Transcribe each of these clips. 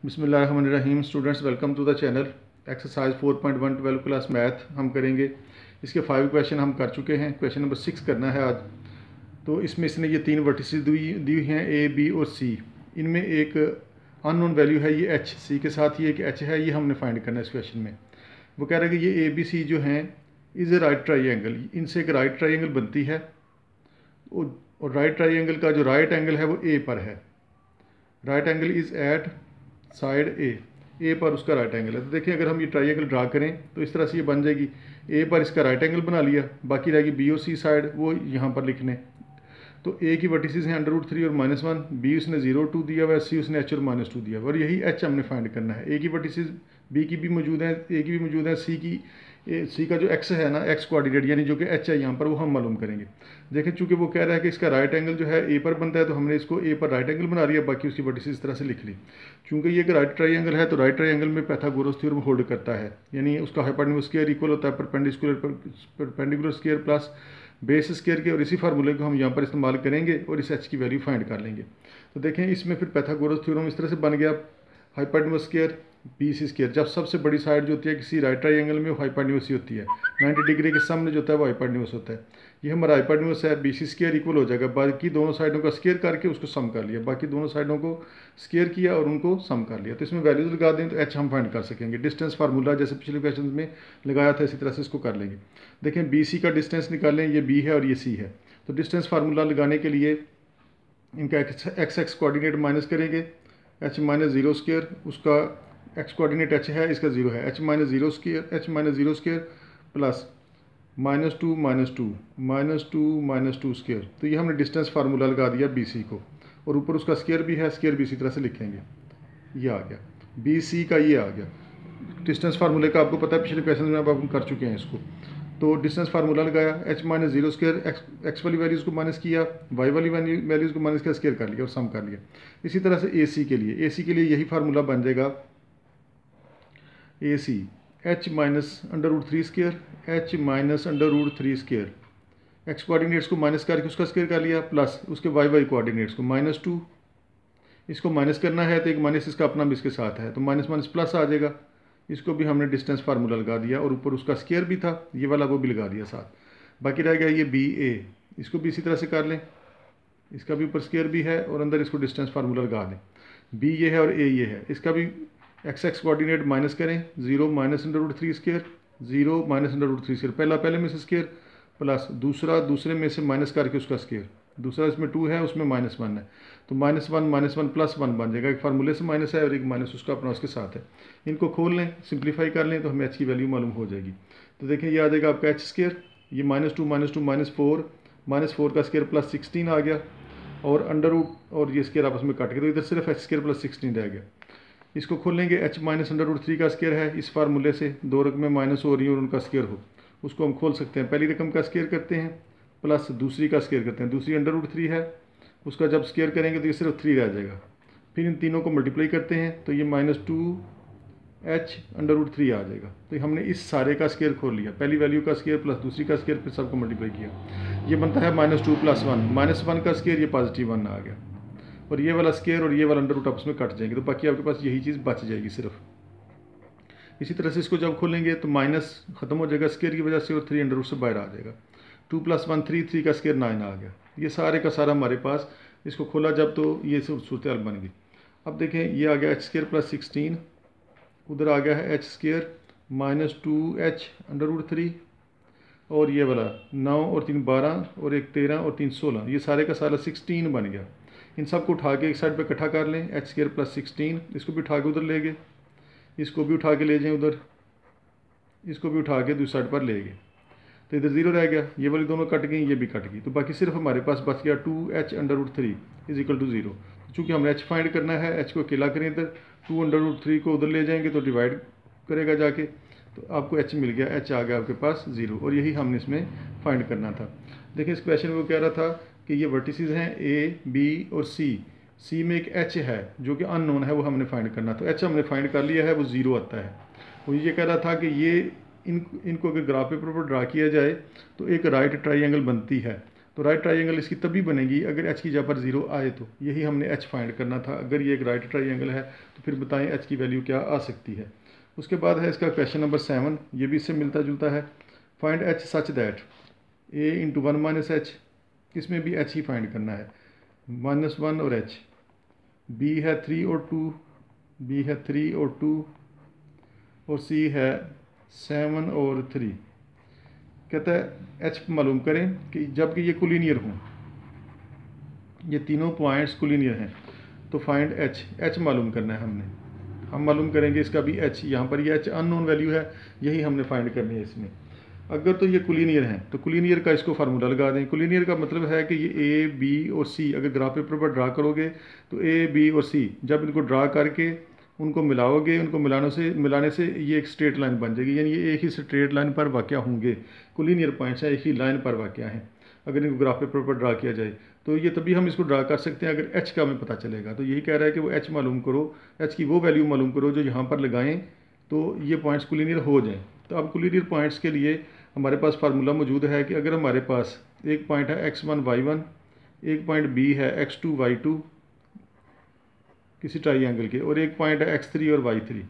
बिस्मिल्लाहिर्रहमानिर्रहीम। Students welcome to the channel. Exercise 4.1 12 class math हम करेंगे। इसके 5 क्वेश्चन हम कर चुके हैं। क्वेश्चन नंबर 6 करना है आज। तो इसमें इसने ये 3 वर्टिसेस दी हुई हैं, ए बी और सी। इनमें एक अननोन वैल्यू है ये एच, सी के साथ ये एक एच है, ये हमने फाइंड करना है इस क्वेश्चन में। वो कह रहा है कि ये ए बी सी जो हैं इज़ ए राइट ट्राइंगल, इनसे एक राइट ट्राइंगल बनती है और राइट ट्राइंगल का जो राइट एंगल है वो ए पर है। Right angle is at side A पर उसका राइट एंगल है। तो देखिए अगर हम ये ट्राइंगल ड्रा करें तो इस तरह से ये बन जाएगी। ए पर इसका राइट एंगल बना लिया, बाकी रहेगी बी और सी साइड, वो यहाँ पर लिखने। तो ए की वर्टिसेस हैं √3 और -1, बी उसने 0 2 दिया हुआ है, सी उसने एच और -2 दिया हुआ है, और यही एच हमने फाइंड करना है। ए की वर्टिसेस बी की भी मौजूद है, ए की भी मौजूद है, सी का जो एक्स है ना, एक्स कोऑर्डिनेट यानी जो कि एच है यहाँ पर, वो हम मालूम करेंगे। देखें चूँकि वो कह रहा है कि इसका राइट एंगल जो है ए पर बनता है, तो हमने इसको ए पर राइट एंगल बना लिया, बाकी उसकी वर्टिसेस इस तरह से लिख ली। चूँकि ये एक राइट ट्राइंगल है तो राइट ट्राइंगल में पाइथागोरस थ्योरम होल्ड करता है, यानी उसका हाइपोटेन्यूज स्क्वायर इक्वल होता है perpendicular square plus base square के, और इसी फार्मूले को हम यहाँ पर इस्तेमाल करेंगे और इस एच की वैल्यू फाइंड कर लेंगे। तो देखें इसमें फिर पाइथागोरस थ्योरम इस तरह से बन गया, hypotenuse square B C square. जब सबसे बड़ी साइड जो होती है किसी राइट ट्राइंगल में वो हाइपोटेन्यूज ही होती है, 90 डिग्री के सामने जो होता है वो हाइपोटेन्यूज होता है। ये हमारा हाइपोटेन्यूज है, बी सी स्क्वायर इक्वल हो जाएगा, बाकी दोनों साइडों का स्क्वायर करके उसको सम कर लिया, बाकी दोनों साइडों को स्क्वायर किया और उनको सम कर लिया। तो इसमें वैल्यूज लगा दें तो एच हम फाइंड कर सकेंगे। डिस्टेंस फार्मूला जैसे पिछले क्वेश्चन में लगाया था इसी तरह से इसको कर लेंगे। देखें बी सी का डिस्टेंस निकालें, ये बी है और ये सी है। तो डिस्टेंस फार्मूला लगाने के लिए इनका एक्स एक्स कोऑर्डिनेट माइनस करेंगे, एच -0 स्क्वायर, उसका एक्स कोऑर्डिनेट एच है, इसका 0 है, एच -0 स्क्वायर प्लस -2 स्क्वायर। तो ये हमने डिस्टेंस फार्मूला लगा दिया बी सी को, और ऊपर उसका स्क्वायर भी है, स्क्वायर भी इसी तरह से लिखेंगे। ये आ गया बी सी का, ये आ गया डिस्टेंस फार्मूले का। आपको पता है पिछले क्वेश्चन में अब हम कर चुके हैं इसको। तो डिस्टेंस फार्मूला लगाया, एच -0 स्क्वायर, एक्स वाली वैल्यूज़ को माइनस किया, वाई वाली वैल्यूज़ को माइनस किया, स्क्वायर कर लिया और सम कर लिया। इसी तरह से ए सी के लिए यही फार्मूला बन जाएगा, A C H -√3 square, H -√3 square, X coordinates को माइनस करके उसका स्क्वायर कर लिया, प्लस उसके वाई कोऑर्डिनेट्स को -2, इसको माइनस करना है तो एक माइनस इसका अपना भी इसके साथ है, तो माइनस प्लस आ जाएगा। इसको भी हमने डिस्टेंस फार्मूला लगा दिया और ऊपर उसका स्क्वायर भी था, ये वाला वो भी लगा दिया साथ। बाकी रह गया ये बी ए, इसको भी इसी तरह से कर लें, इसका भी ऊपर स्क्वायर भी है और अंदर इसको डिस्टेंस फार्मूला लगा दें। बी ये है और ए ये है, इसका भी एक्स कोऑर्डिनेट माइनस करें, 0 -√3 स्क्वायर, 0 -√3 स्क्वायर, पहले में से स्क्वायर प्लस दूसरे में से माइनस करके उसका स्क्वायर, दूसरा इसमें 2 है उसमें -1 है, तो -1 प्लस 1 बन जाएगा। एक फार्मूले से माइनस है और एक माइनस उसका अपना उसके साथ है। इनको खोल लें, सिंप्लीफाई कर लें तो हमें एच की वैल्यू मालूम हो जाएगी। तो देखें ये आ जाएगा आपका एच स्क्वायर, ये -2 -4 का स्क्वायर प्लस 16 आ गया, और अंडर रूट और ये स्क्वायर आपस में कट गए, तो इधर सिर्फ एच स्क्वायर प्लस 16 रह गया। इसको खोलेंगे, एच -√3 का स्क्वायर है, इस फार्मूले से दो रकमें माइनस हो रही हैं और उनका स्क्वायर हो, उसको हम खोल सकते हैं। पहली रकम का स्क्वायर करते हैं प्लस दूसरी का स्क्वायर करते हैं, दूसरी अंडर√3 है, उसका जब स्क्वायर करेंगे तो ये सिर्फ 3 रह जाएगा। फिर इन तीनों को मल्टीप्लाई करते हैं तो ये -2h अंडर√3 आ जाएगा। तो हमने इस सारे का स्क्वायर खोल लिया, पहली वैल्यू का स्क्वायर प्लस दूसरी का स्क्वायर, फिर सबको मल्टीप्लाई किया, ये बनता है -2 + 1, -1 का स्क्वायर, ये +1 आ गया, और ये वाला स्क्वायर और ये वाला अंडर रूट आपस में कट जाएंगे, तो बाकी आपके पास यही चीज़ बच जाएगी सिर्फ। इसी तरह से इसको जब खोलेंगे तो माइनस खत्म हो जाएगा स्क्वायर की वजह से, और 3 अंडर रूट से बाहर आ जाएगा। 2 + 1 3 का स्क्वायर 9 आ गया। ये सारे का सारा हमारे पास, इसको खोला जब तो ये सूरत हाल बन गई। अब देखें ये आ गया एच स्क्वायर प्लस 16, उधर आ गया है एच स्क्वायर -2h अंडर√3, और ये वाला 9 और 3 12 और 1 13 और 3 16, ये सारे का सारा 16 बन गया। इन सब को उठा के एक साइड पे इकट्ठा कर लें, एच स्क्वायर प्लस 16, इसको भी उठा के उधर ले गए, इसको भी उठा के ले जाएं उधर, इसको भी उठा के दूसरी साइड पर ले गए, तो इधर 0 रह गया, ये वाली दोनों कट गई, ये भी कट गई, तो बाकी सिर्फ हमारे पास बच गया 2h अंडर√3 = 0। चूँकि हमने एच फाइंड करना है, एच को अकेला करें इधर, 2 अंडर√3 को उधर ले जाएंगे तो डिवाइड करेगा जाके, तो आपको एच मिल गया, एच आ गया आपके पास 0, और यही हमने इसमें फाइंड करना था। देखिए इस क्वेश्चन में वो कह रहा था कि ये वर्टिसेस हैं ए बी और सी में एक एच है जो कि अननोन है, वो हमने फाइंड करना। तो एच हमने फाइंड कर लिया है, वो 0 आता है। वो ये कह रहा था कि ये इनको अगर ग्राफ पेपर पर ड्रा किया जाए तो एक राइट ट्राइंगल बनती है, तो राइट ट्राइंगल इसकी तभी बनेगी अगर एच की जगह पर 0 आए, तो यही हमने एच फाइंड करना था। अगर ये एक राइट ट्राइंगल है तो फिर बताएं एच की वैल्यू क्या आ सकती है। उसके बाद है इसका क्वेश्चन नंबर 7, ये भी इससे मिलता जुलता है। Find H such that a into 1 minus H, इसमें भी एच ही फाइंड करना है, -1 और एच। b है 3 और 2, b है 3 और 2, और c है 7 और 3। कहता है एच मालूम करें कि जबकि ये कोलिनियर हों, ये तीनों पॉइंट्स कोलिनियर हैं, तो फाइंड एच, एच मालूम करना है हमने। हम मालूम करेंगे इसका भी एच, यहाँ पर ये एच अननोन वैल्यू है, यही हमने फाइंड करनी है इसमें। अगर तो ये कोलिनियर हैं तो कोलिनियर का इसको फार्मूला लगा दें। कोलिनियर का मतलब है कि ये ए बी और सी, अगर ग्राफ पेपर पर ड्रा करोगे तो ए बी और सी जब इनको ड्रा करके उनको मिलाओगे, उनको मिलाने से ये एक स्ट्रेट लाइन बन जाएगी, यानी ये एक ही स्ट्रेट लाइन पर वाक़या होंगे। कोलिनियर पॉइंट्स हैं, एक ही लाइन पर वाक़या हैं अगर इनको ग्राफ पेपर पर ड्रा किया जाए। तो ये तभी हम इसको ड्रा कर सकते हैं अगर एच का हमें पता चलेगा। तो यही कह रहा है कि वो एच मालूम करो, एच की वो वैल्यू मालूम करो जो यहाँ पर लगाएं तो ये पॉइंट्स कोलिनियर हो जाएं। तो अब कोलिनियर पॉइंट्स के लिए हमारे पास फार्मूला मौजूद है कि अगर हमारे पास एक पॉइंट है x1 y1, एक पॉइंट b है x2 y2 किसी ट्राइंगल के, और एक पॉइंट है x3 और y3,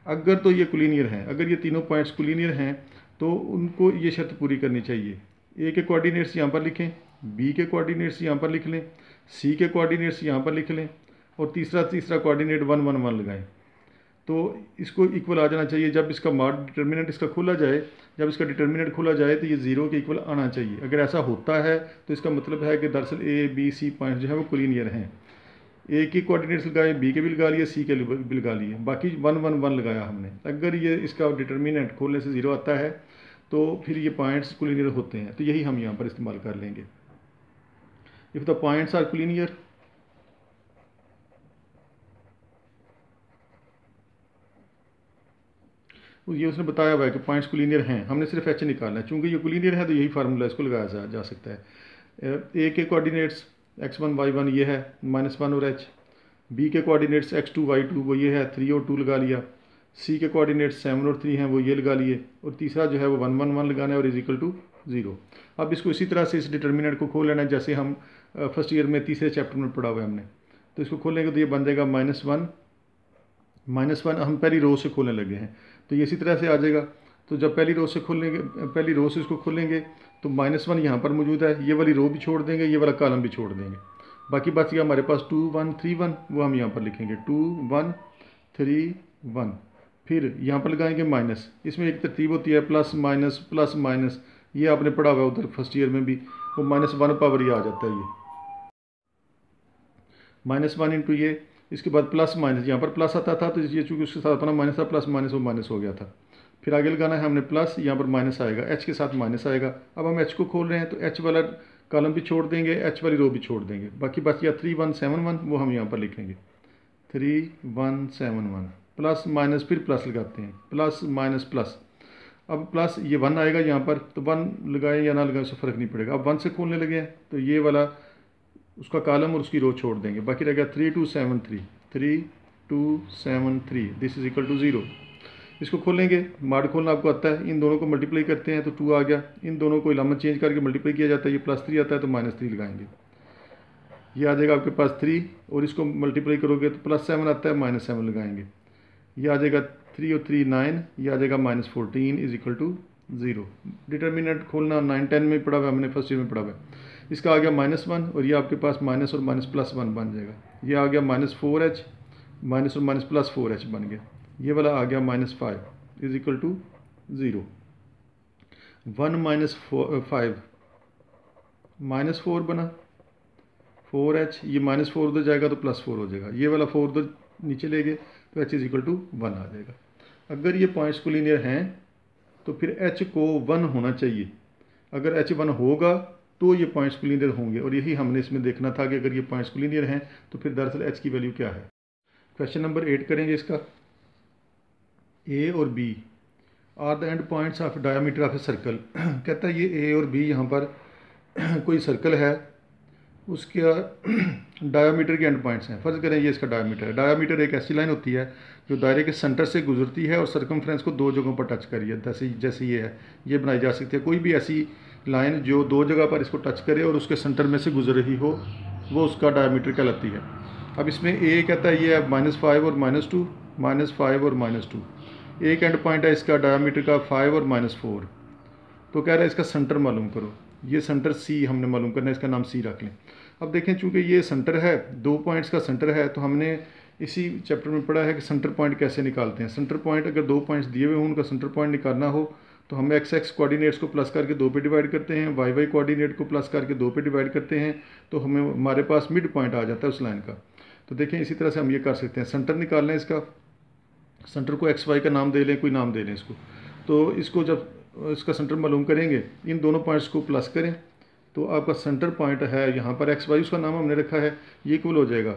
अगर तो ये कोलिनियर हैं, अगर ये तीनों पॉइंट्स कोलिनियर हैं तो उनको ये शर्त पूरी करनी चाहिए। ए के कोऑर्डिनेट्स यहाँ पर लिखें, बी के कोऑर्डिनेट्स यहाँ पर लिख लें, सी के कोऑर्डिनेट्स यहाँ पर लिख लें, और तीसरा कोऑर्डिनेट 1 1 1 लगाएं। तो इसको इक्वल आ जाना चाहिए। जब इसका डिटर्मिनेंट इसका खोला जाए, जब इसका डिटर्मिनेंट खोला जाए तो ये 0 के इक्वल आना चाहिए। अगर ऐसा होता है तो इसका मतलब है कि दरअसल ए बी सी पॉइंट जो है वो कोलिनियर हैं। ए के कोऑर्डिनेट्स लगाए, बी के भी लगा लिए, सी के भी लगा लिए, बाकी 1 1 1 लगाया हमने। अगर ये इसका डिटर्मिनेंट खोलने से 0 आता है तो फिर ये पॉइंट्स कोलिनियर होते हैं। तो यही हम यहाँ पर इस्तेमाल कर लेंगे। If the points are collinear, ये उसने बताया हुआ है कि पॉइंट्स कोलिनियर हैं, हमने सिर्फ एच निकालना है। चूंकि ये कोलिनियर है तो यही फार्मूला इसको लगाया जा सकता है। ए के कोऑर्डिनेट्स x1 y1 ये है -1 और h, बी के कोऑर्डिनेट्स x2 y2 वो ये है 3 और 2 लगा लिया, सी के कोऑर्डिनेट्स 7 और 3 हैं वो ये लगा लिए, और तीसरा जो है वो 1 1 1 लगाना है और इज इक्वल टू 0। अब इसको इसी तरह से इस डिटर्मिनेंट को खोल लेना है जैसे हम फर्स्ट ईयर में तीसरे चैप्टर में पढ़ा हुआ है हमने। तो इसको खोलेंगे तो ये बन जाएगा -1 हम पहली रो से खोलने लगे हैं तो ये इसी तरह से आ जाएगा। तो जब पहली रो से खोलेंगे, पहली रो से इसको खोलेंगे तो -1 यहाँ पर मौजूद है, ये वाली रो भी छोड़ देंगे, ये वाला कॉलम भी छोड़ देंगे, बाकी बच गया हमारे पास 2 1 3 1, वो हम यहाँ पर लिखेंगे 2 1 3 1। फिर यहाँ पर लगाएंगे माइनस, इसमें एक तरतीब होती है प्लस माइनस, ये आपने पढ़ा हुआ है उधर फर्स्ट ईयर में भी, वो -1 पावर ये आ जाता है, ये -1 इंटू ये, इसके बाद प्लस माइनस, यहाँ पर प्लस आता था तो ये चूँकि उसके साथ अपना माइनस था, प्लस माइनस वो माइनस हो गया था। फिर आगे लगाना है हमने प्लस, यहाँ पर माइनस आएगा, एच के साथ माइनस आएगा। अब हम एच को खोल रहे हैं तो एच वाला कॉलम भी छोड़ देंगे, एच वाली रो भी छोड़ देंगे, बाकी बच गया 3 1 7 1, वो हम यहाँ पर लिखेंगे 3 1 7 1, प्लस माइनस फिर प्लस लगाते हैं, प्लस माइनस प्लस। अब प्लस ये 1 आएगा यहाँ पर, तो 1 लगाएं या ना लगाएं उससे फ़र्क नहीं पड़ेगा। अब 1 से खोलने लगे हैं तो ये वाला उसका कॉलम और उसकी रो छोड़ देंगे, बाकी रह गया 3 2 7 3, 3 2 7 3, दिस इज इक्वल टू 0। इसको खोलेंगे, माड खोलना आपको आता है, इन दोनों को मल्टीप्लाई करते हैं तो 2 आ गया, इन दोनों को इलामत चेंज करके मल्टीप्लाई किया जाता है, ये +3 आता है तो -3 लगाएंगे, ये आ जाएगा आपके पास 3, और इसको मल्टीप्लाई करोगे तो +7 आता है, -7 लगाएंगे, ये आ जाएगा 3 और 3 9, ये आ जाएगा -14 इज इक्वल टू 0। डिटर्मिनेंट खोलना 9 10 में पढ़ा हुआ है हमने, फर्स्ट ईयर में पढ़ा हुआ है। इसका आ गया -1 और ये आपके पास माइनस और माइनस +1 बन जाएगा, ये आ गया -4h, माइनस और माइनस +4h बन गया, ये वाला आ गया -5 इज इक्वल टू 0। 1 -5 -4 बना, 4h, ये -4 उधर जाएगा तो +4 हो जाएगा, ये वाला 4 उधर नीचे ले गए तो h इज इक्वल टू 1 आ जाएगा। अगर ये पॉइंट्स कोलिनियर हैं तो फिर h को 1 होना चाहिए, अगर h 1 होगा तो ये पॉइंट्स कोलिनियर होंगे, और यही हमने इसमें देखना था कि अगर ये पॉइंट्स कोलिनियर हैं तो फिर दरअसल h की वैल्यू क्या है। क्वेश्चन नंबर 8 करेंगे इसका। A और B are the end points of diameter of a circle. कहता है ये A और B यहाँ पर कोई सर्कल है, उसका डायमीटर के एंड पॉइंट्स हैं। फ़र्ज़ करें ये इसका डायमीटर है। डायमीटर एक ऐसी लाइन होती है जो दायरे के सेंटर से गुजरती है और सर्कमफ्रेंस को 2 जगहों पर टच करी है, जैसे ये है, ये बनाई जा सकती है। कोई भी ऐसी लाइन जो दो जगह पर इसको टच करे और उसके सेंटर में से गुजर रही हो वो उसका डायमीटर कहलाती है। अब इसमें ए कहता है ये है -5 और -2, -5 और -2। एक एंड पॉइंट है इसका डायमीटर का 5 और -4। तो कह रहा है इसका सेंटर मालूम करो। ये सेंटर सी हमने मालूम करना है, इसका नाम सी रख लें। अब देखें चूँकि ये सेंटर है, 2 पॉइंट्स का सेंटर है, तो हमने इसी चैप्टर में पढ़ा है कि सेंटर पॉइंट कैसे निकालते हैं। सेंटर पॉइंट अगर 2 पॉइंट्स दिए हुए हों उनका सेंटर पॉइंट निकालना हो तो हम x कोऑर्डिनेट्स को प्लस करके 2 पे डिवाइड करते हैं, y कोऑर्डिनेट को प्लस करके 2 पे डिवाइड करते हैं, तो हमें हमारे पास मिड पॉइंट आ जाता है उस लाइन का। तो देखें इसी तरह से हम ये कर सकते हैं। सेंटर निकालना है इसका, सेंटर को XY का नाम दे लें, कोई नाम दे लें इसको। तो इसको जब इसका सेंटर मालूम करेंगे, इन दोनों पॉइंट्स को प्लस करें तो आपका सेंटर पॉइंट है यहाँ पर XY, उसका नाम हमने रखा है, ये इक्वल हो जाएगा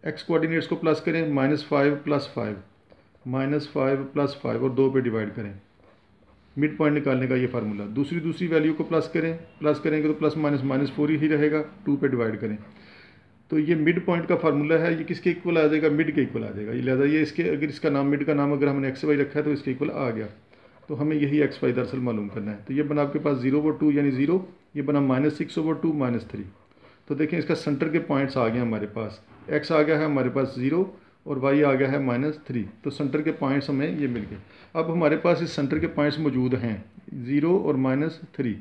x कोऑर्डिनेट्स को प्लस करें -5 + 5, -5 + 5 और 2 पे डिवाइड करें। मिड पॉइंट निकालने का ये फार्मूला। दूसरी वैल्यू को प्लस करेंगे तो प्लस माइनस -4 ही रहेगा, 2 पे डिवाइड करें। तो ये मिड पॉइंट का फार्मूला है, ये किसके इक्वल आ जाएगा, मिड के इक्वल आ जाएगा। ये लिहाजा ये इसके अगर इसका नाम मिड का नाम अगर हमने XY रखा है तो इसके इक्वल आ गया। तो हमें यही XY दरअसल मालूम करना है। तो ये बना आपके पास 0/2 यानी 0, ये बना -6/2 -3। तो देखें इसका सेंटर के पॉइंट्स आ गए हमारे पास, x आ गया है हमारे पास 0 और y आ गया है -3। तो सेंटर के पॉइंट्स हमें ये मिल गए। अब हमारे पास इस सेंटर के पॉइंट्स मौजूद हैं 0 और -3।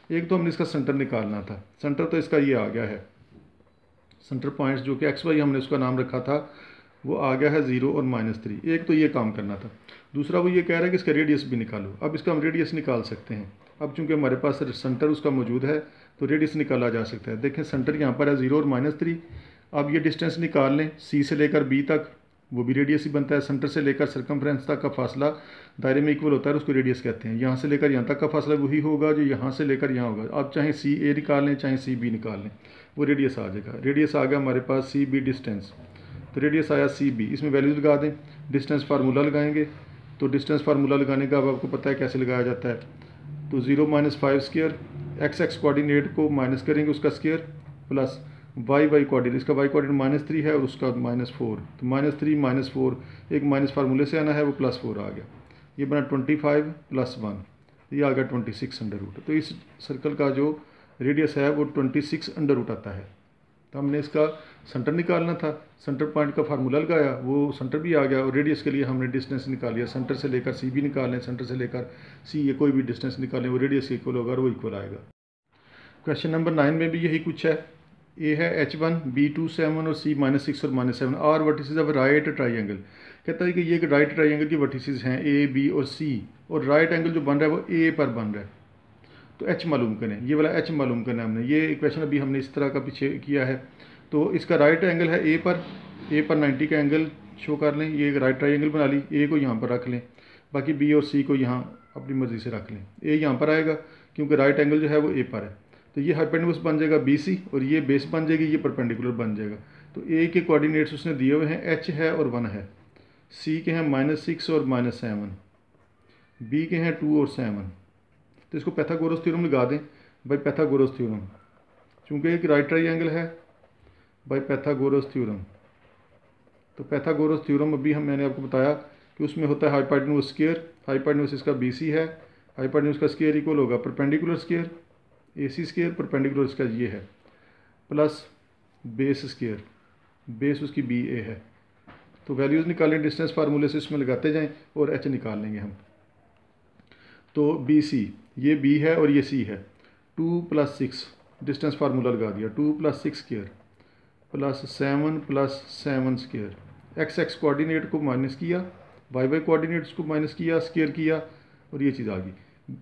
एक तो हमने इसका सेंटर निकालना था, सेंटर तो इसका ये आ गया है। सेंटर पॉइंट्स जो कि XY हमने उसका नाम रखा था वो आ गया है 0 और -3। एक तो ये काम करना था। दूसरा वो ये कह रहा है कि इसका रेडियस भी निकालो। अब इसका हम रेडियस निकाल सकते हैं। अब चूंकि हमारे पास सेंटर उसका मौजूद है तो रेडियस निकाला जा सकता है। देखें सेंटर यहाँ पर है 0 और -3। अब ये डिस्टेंस निकाल लें C से लेकर B तक, वो भी रेडियस ही बनता है। सेंटर से लेकर सर्कमफ्रेंस तक का फासला दायरे में इक्वल होता है, उसको रेडियस कहते हैं। यहाँ से लेकर यहाँ तक का फासला वही होगा जो यहाँ से लेकर यहाँ होगा। आप चाहे CA निकाल लें चाहे CB निकाल लें, वो रेडियस आ जाएगा। रेडियस आ गया हमारे पास CB डिस्टेंस, तो रेडियस आया CB। इसमें वैल्यूज लगा दें, डिस्टेंस फार्मूला लगाएंगे। तो डिस्टेंस फार्मूला लगाने का अब आपको पता है कैसे लगाया जाता है। तो 0 - 5 स्क्वायर, x कोऑर्डिनेट को माइनस करेंगे उसका स्क्वायर, प्लस y कोऑर्डिनेट, इसका y कोऑर्डिनेट -3 है और उसका -4। तो -3 -4 एक माइनस फार्मूले से आना है, वो +4 आ गया। ये बना 25 + 1, ये आ गया 26√। तो इस सर्कल का जो रेडियस है वो 26√। आता है। तो हमने इसका सेंटर निकालना था, सेंटर पॉइंट का फार्मूला लगाया, वो सेंटर भी आ गया। और रेडियस के लिए हमने डिस्टेंस निकाल लिया। सेंटर से लेकर CB निकाल लें, सेंटर से लेकर C, ये कोई भी डिस्टेंस निकालें, वो रेडियस के इक्वल होगा और वो इक्वल आएगा। क्वेश्चन नंबर 9 में भी यही कुछ है। A है H1, B 2 7 और C -6 और -7 are vertices of right triangle. कहता है कि ये राइट ट्राइंगल की वर्टिसेस हैं A, B और C, और राइट एंगल जो बन रहा है वो A पर बन रहा है। तो H मालूम करें, ये वाला H मालूम करना है हमने। ये इक्वेशन अभी हमने इस तरह का पीछे किया है। तो इसका राइट एंगल है A पर 90 का एंगल शो कर लें। ये एक राइट ट्राइंगल बना ली, A को यहाँ पर रख लें, बाकी B और C को यहाँ अपनी मर्ज़ी से रख लें। A यहाँ पर आएगा क्योंकि राइट एंगल जो है वो A पर है। तो ये हाइपोटेन्यूस बन जाएगा BC और ये बेस बन जाएगी, ये परपेंडिकुलर बन जाएगा। तो A के कोऑर्डिनेट्स उसने दिए हुए हैं, H है और 1 है, C के हैं -6 और -7, B के हैं 2 और 7। तो इसको पैथागोरस थ्योरम लगा दें बाय पैथागोरस थ्योरम, चूँकि एक राइट ट्राइंगल है बाय पैथागोरस थ्योरम। तो पैथागोरस थ्योरम अभी मैंने आपको बताया कि उसमें होता है हाइपोटेन्यूस स्क्वायर। हाइपोटेन्यूस इसका BC है, हाइपोटेन्यूस का स्क्वायर इक्वल होगा perpendicular square, AC square, perpendicular इसका ये है, प्लस बेस स्क्वायर, बेस उसकी BA है। तो वैल्यूज़ निकालें डिस्टेंस फार्मूले से, इसमें लगाते जाएं और H निकाल लेंगे हम। तो BC ये B है और ये C है। 2 + 6 डिस्टेंस फार्मूला लगा दिया, 2 + 6 square plus 7 + 7 square. x coordinate को माइनस किया, y कोऑर्डिनेट्स को माइनस किया, स्क्वायर किया और ये चीज़ आ गई।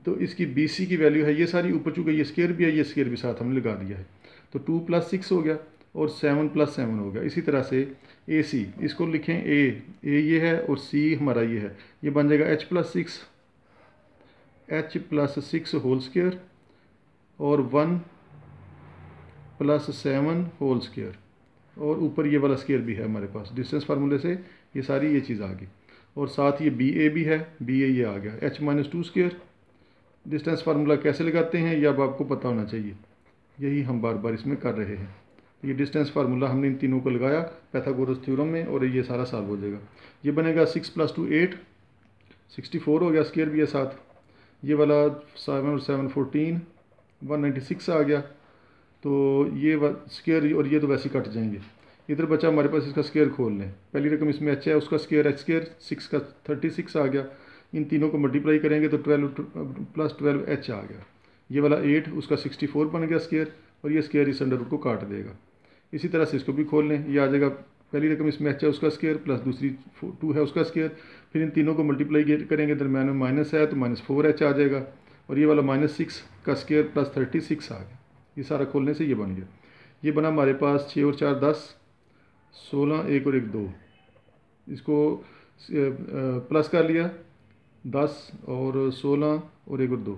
तो इसकी BC की वैल्यू है ये सारी, ऊपर चूँकि ये स्क्वायर भी है, ये स्क्वायर भी साथ हमने लगा दिया है। तो 2 + 6 हो गया और 7 + 7 हो गया। इसी तरह से AC, इसको लिखें A ये है और C हमारा ये है, ये बन जाएगा H + 6 होल स्क्वायर और 1 + 7 होल स्क्वायर, और ऊपर ये वाला स्क्वायर भी है हमारे पास। डिस्टेंस फार्मूले से ये सारी ये चीज़ आ गई, और साथ ये BA भी है, BA ये आ गया। H - 2 square. डिस्टेंस फार्मूला कैसे लगाते हैं ये अब आपको पता होना चाहिए, यही हम बार बार इसमें कर रहे हैं। ये डिस्टेंस फार्मूला हमने इन तीनों को लगाया पैथागोरस थ्योरम में और ये सारा सॉल्व हो जाएगा। ये बनेगा 6 + 2 8, 64 हो गया, स्क्वायर भी है साथ। ये वाला 7 और 7 14 196 आ गया। तो ये स्क्वायर और ये तो वैसे ही कट जाएंगे। इधर बचा हमारे पास, इसका स्क्वायर खोल लें। पहली रकम इसमें एच है, उसका स्क्वायर एच स्क्वायर 6 का 36 आ गया। इन तीनों को मल्टीप्लाई करेंगे तो 12 प्लस 12 एच आ गया। ये वाला 8 उसका 64 बन गया स्क्वायर, और ये स्क्वायर इस अंडर रूट को काट देगा। इसी तरह से इसको भी खोल लें। ये आ जाएगा, पहली रकम इसमें एच है उसका स्क्वायर प्लस दूसरी 2 है उसका स्क्वायर। फिर इन तीनों को मल्टीप्लाई करेंगे, दरम्यान में माइनस है तो -4h आ जाएगा। और ये वाला -6 का स्क्वायर प्लस 36 आ गया। ये सारा खोलने से ये बन गया। ये बना हमारे पास 6 और 4 10, 16, 1 और 1 2। इसको प्लस कर लिया, 10 और 16 और 1 और 2।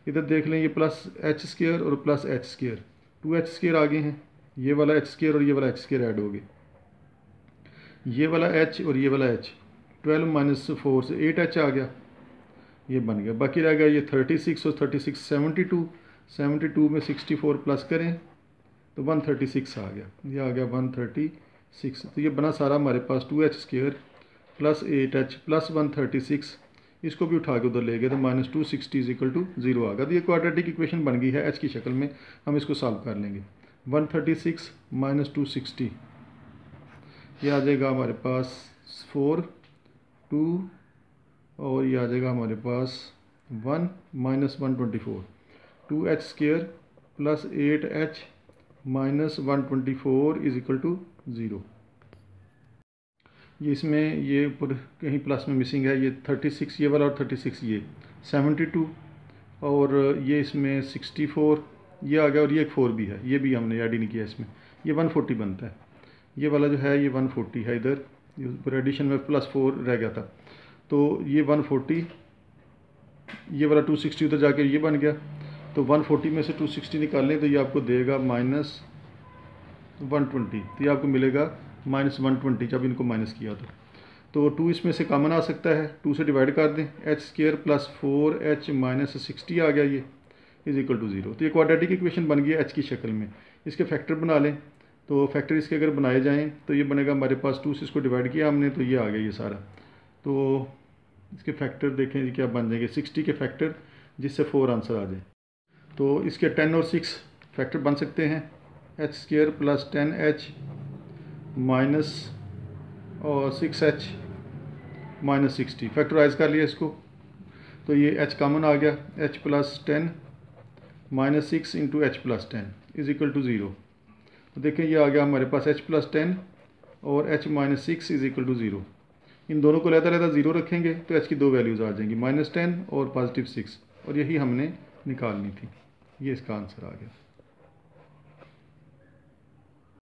इधर देख लें, ये प्लस एच स्क्वायर और plus H square 2h square आगे हैं। ये वाला एच स्क्वायर और ये वाला एच स्क्वायर ऐड हो गए। ये वाला एच और ये वाला एच 12 - 4 से 8h आ गया, ये बन गया। बाकी रह गया ये 36 और 36 72। 72 में 64 प्लस करें तो 136 आ गया। ये आ गया 136। तो ये बना सारा हमारे पास 2h square plus 8h plus 136। इसको भी उठा के उधर ले गए तो -260 = 0 आ गया। तो ये क्वाड्रेटिक इक्वेशन बन गई है h की शक्ल में। हम इसको सॉल्व कर लेंगे। 136 - 260, ये आ जाएगा हमारे पास 4 2, और ये आ जाएगा हमारे पास 1 - 124। 2h square plus 8h minus 124 = 0। ये इसमें ये ऊपर कहीं प्लस में मिसिंग है, ये 36 ये वाला और 36 ये 72, और ये इसमें 64 ये आ गया, और ये एक 4 भी है, ये भी हमने ऐड ही नहीं किया इसमें। ये 140 बनता है। ये वाला जो है ये 140 है। इधर ऊपर एडिशन में +4 रह गया था, तो ये 140, ये वाला 260 उधर जाके ये बन गया। तो 140 में से 260 निकालें तो ये आपको देगा -120। तो ये आपको मिलेगा -120 जब इनको माइनस किया तो 2 इसमें से कॉमन आ सकता है, 2 से डिवाइड कर दें। H square plus 4h minus 60 आ गया, ये = 0। तो ये क्वाड्रेटिक इक्वेशन बन गई है एच की शक्ल में। इसके फैक्टर बना लें, तो फैक्टर इसके अगर बनाए जाएँ तो ये बनेगा हमारे पास 2 से इसको डिवाइड किया हमने तो ये आ गया ये सारा। तो इसके फैक्टर देखें जी क्या बन जाएंगे, 60 के फैक्टर जिससे 4 आंसर आ जाए। तो इसके 10 और 6 फैक्टर बन सकते हैं। H square plus 10h minus और 6h माइनस 60 फैक्टराइज कर लिया इसको, तो ये h कॉमन आ गया। h plus 10 minus 6 into h plus 10 = 0। तो देखें ये आ गया हमारे पास h प्लस 10 और h माइनस 6 = 0। इन दोनों को लहदा 0 रखेंगे तो h की 2 वैल्यूज़ आ जाएंगी, -10 और +6, और यही हमने निकालनी थी। ये इसका आंसर आ गया।